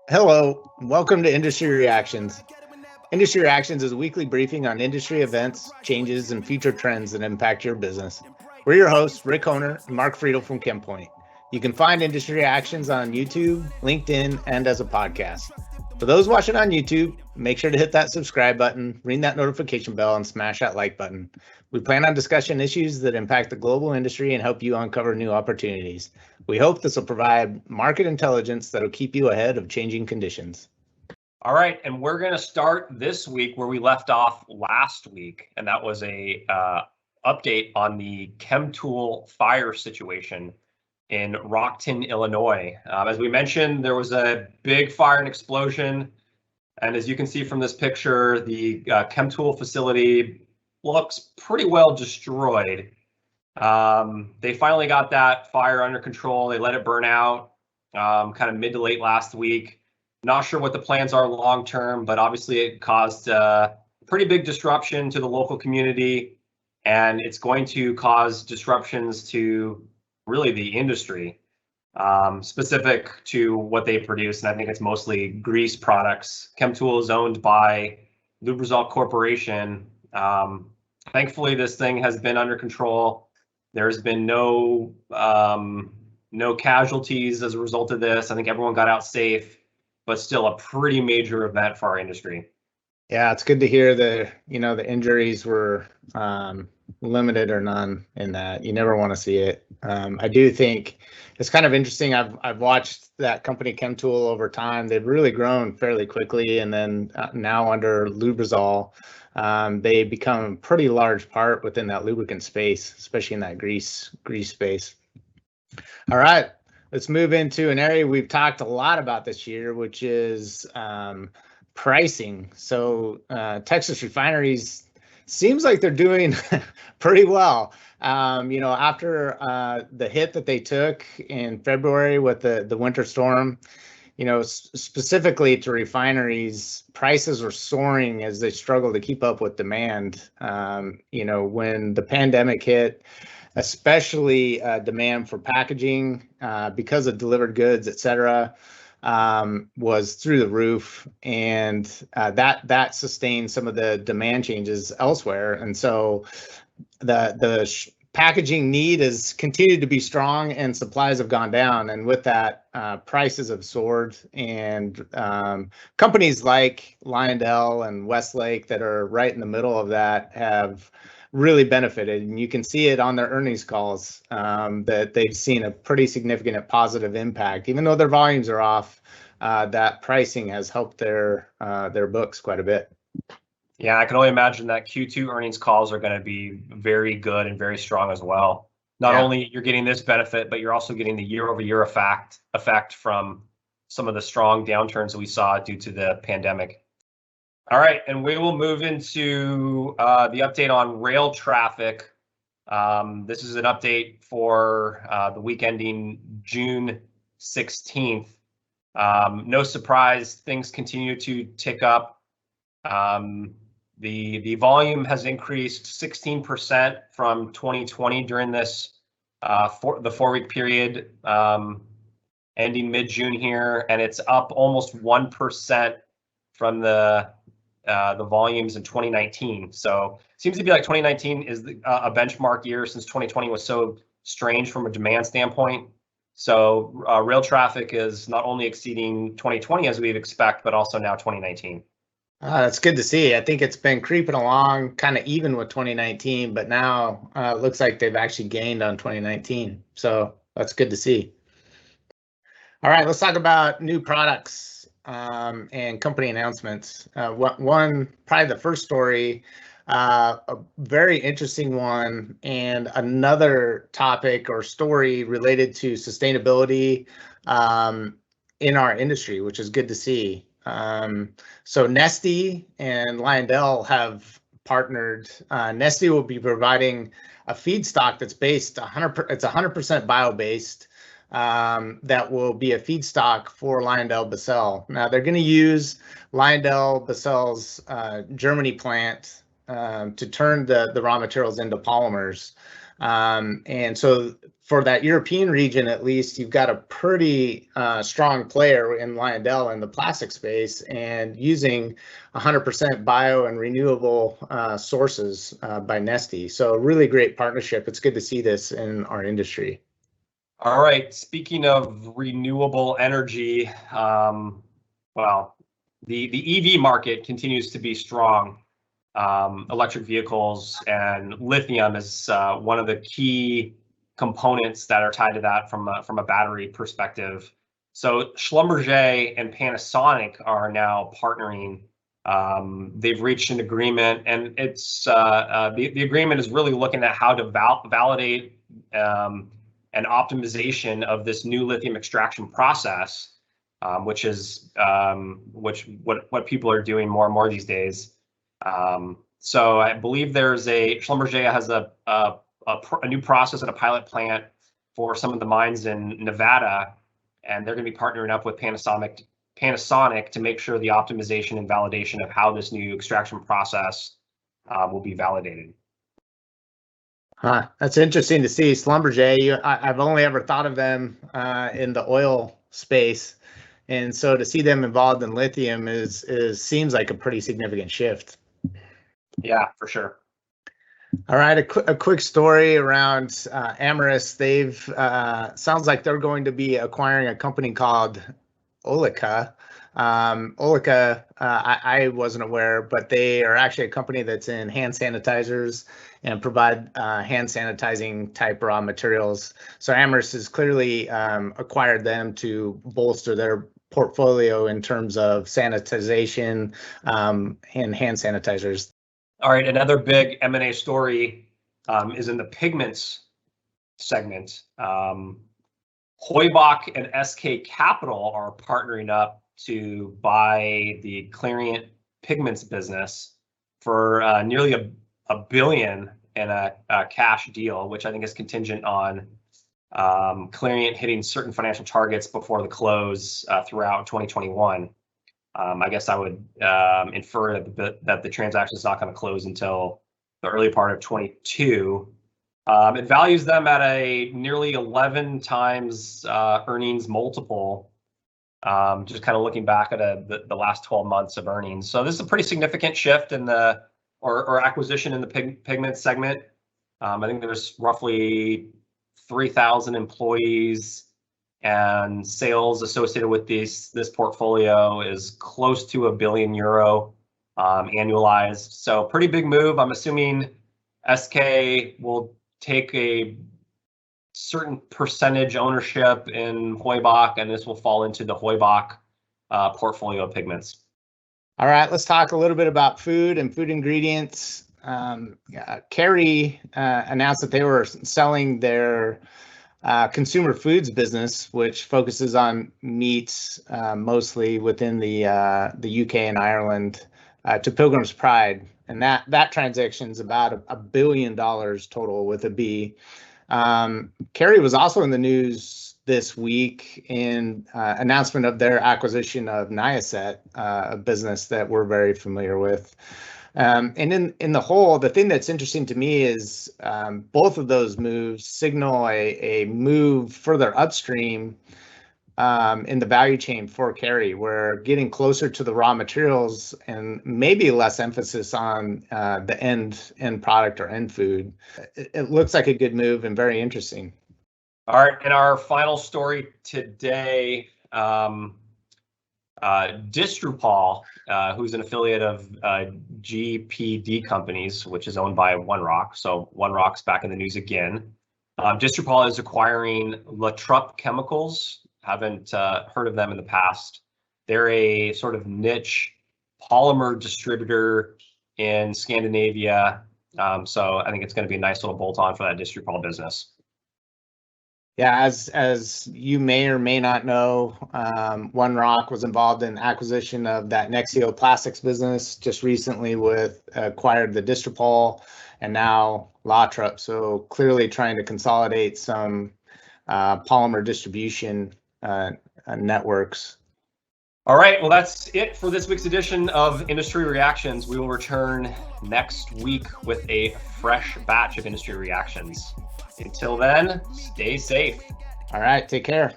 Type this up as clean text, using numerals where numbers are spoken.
Hello, welcome to Industry Reactions. Industry Reactions is a weekly briefing on industry events, changes, and future trends that impact your business. We're your hosts, Rick Honer and Mark Friedel from ChemPoint. You can find Industry Reactions on YouTube, LinkedIn, and as a podcast. For those watching on YouTube, make sure to hit that subscribe button, ring that notification bell, and smash that like button. We plan on discussing issues that impact the global industry and help you uncover new opportunities. We hope this will provide market intelligence that will keep you ahead of changing conditions. All right, and we're going to start this week where we left off last week, and that was a update on the ChemTool fire situation in Rockton, Illinois. As we mentioned, there was a big fire and explosion, and as you can see from this picture, the ChemTool facility looks pretty well destroyed. They finally got that fire under control. They let it burn out kind of mid to late last week. Not sure what the plans are long term, but obviously it caused pretty big disruption to the local community, and it's going to cause disruptions to really the industry, specific to what they produce. And I think it's mostly grease products. ChemTool is owned by Lubrizol Corporation. Thankfully, this thing has been under control. There's been no casualties as a result of this. I think everyone got out safe, but still a pretty major event for our industry. Yeah, it's good to hear the injuries were limited or none in that. You never want to see it. I do think it's kind of interesting. I've watched that company ChemTool over time. They've really grown fairly quickly, and then now under Lubrizol, they become a pretty large part within that lubricant space, especially in that grease space. All right, let's move into an area we've talked a lot about this year, which is pricing. So Texas refineries seems like they're doing pretty well. After the hit that they took in February with the winter storm, specifically to refineries, prices were soaring as they struggle to keep up with demand. When the pandemic hit, especially demand for packaging because of delivered goods, et cetera, was through the roof, and that sustained some of the demand changes elsewhere. And so the packaging need has continued to be strong, and supplies have gone down. And with that, prices have soared. And companies like Lyondell and Westlake that are right in the middle of that have really benefited, and you can see it on their earnings calls that they've seen a pretty significant positive impact. Even though their volumes are off, that pricing has helped their books quite a bit. Yeah, I can only imagine that Q2 earnings calls are going to be very good and very strong as well. Not only you're getting this benefit, but you're also getting the year-over-year effect from some of the strong downturns that we saw due to the pandemic. All right, and we will move into the update on rail traffic. This is an update for the week ending June 16th. No surprise, things continue to tick up. The volume has increased 16% from 2020 during this the 4-week period ending mid-June here, and it's up almost 1% from the volumes in 2019. So it seems to be like 2019 is a benchmark year, since 2020 was so strange from a demand standpoint. So rail traffic is not only exceeding 2020 as we'd expect, but also now 2019. That's good to see. I think it's been creeping along kind of even with 2019, but now it looks like they've actually gained on 2019. So that's good to see. All right, let's talk about new products and company announcements. Probably the first story, a very interesting one, and another topic or story related to sustainability in our industry, which is good to see. So Neste and Lyondell have partnered. Neste will be providing a feedstock that's based 100%. It's 100% bio-based. That will be a feedstock for LyondellBasell. Now they're going to use LyondellBasell's Germany plant to turn the raw materials into polymers. And so for that European region, at least, you've got a pretty strong player in Lyondell in the plastic space and using 100% bio and renewable sources by Neste. So a really great partnership. It's good to see this in our industry. All right. Speaking of renewable energy, well, the EV market continues to be strong. Electric vehicles and lithium is one of the key components that are tied to that from a battery perspective. So Schlumberger and Panasonic are now partnering. They've reached an agreement, and it's the agreement is really looking at how to validate an optimization of this new lithium extraction process, which is what people are doing more and more these days. So I believe there's Schlumberger has a new process at a pilot plant for some of the mines in Nevada, and they're going to be partnering up with Panasonic to make sure the optimization and validation of how this new extraction process will be validated. Huh, that's interesting to see. Schlumberger, I've only ever thought of them in the oil space, and so to see them involved in lithium seems like a pretty significant shift. Yeah, for sure. All right, a quick story around Amherst. They've sounds like they're going to be acquiring a company called Olica. Olica, I wasn't aware, but they are actually a company that's in hand sanitizers and provide hand sanitizing type raw materials. So Amherst has clearly acquired them to bolster their portfolio in terms of sanitization and hand sanitizers. All right, another big M&A story is in the pigments segment. Heubach and SK Capital are partnering up to buy the Clariant Pigments business for nearly a billion in a cash deal, which I think is contingent on Clariant hitting certain financial targets before the close throughout 2021. I guess I would infer that the transaction is not going to close until the early part of 22. It values them at a nearly 11 times earnings multiple, just kind of looking back at the last 12 months of earnings. So this is a pretty significant shift in or acquisition in the pigment segment. I think there's roughly 3,000 employees, and sales associated with this portfolio is close to €1 billion annualized. So pretty big move. I'm assuming SK will take a certain percentage ownership in Heubach, and this will fall into the Heubach portfolio of pigments. All right, let's talk a little bit about food and food ingredients. Kerry announced that they were selling their consumer foods business, which focuses on meats mostly within the UK and Ireland, to Pilgrim's Pride, and that transaction is about $1 billion total with a B. Kerry was also in the news this week in announcement of their acquisition of Niacet, a business that we're very familiar with. And in the whole, the thing that's interesting to me is both of those moves signal a move further upstream in the value chain for Kerry. We're getting closer to the raw materials and maybe less emphasis on the end product or end food. It looks like a good move and very interesting. All right, and our final story today, Distrupol, who's an affiliate of GPD Companies, which is owned by One Rock. So One Rock's back in the news again. Distrupol is acquiring Latrup Chemicals. Haven't heard of them in the past. They're a sort of niche polymer distributor in Scandinavia. So I think it's going to be a nice little bolt-on for that Distrupol business. Yeah, as you may or may not know, One Rock was involved in acquisition of that Nexeo Plastics business just recently acquired the Distrupol and now Latrup. So clearly trying to consolidate some polymer distribution networks. All right, well, that's it for this week's edition of Industry Reactions. We will return next week with a fresh batch of industry reactions. Until then, stay safe. All right, take care.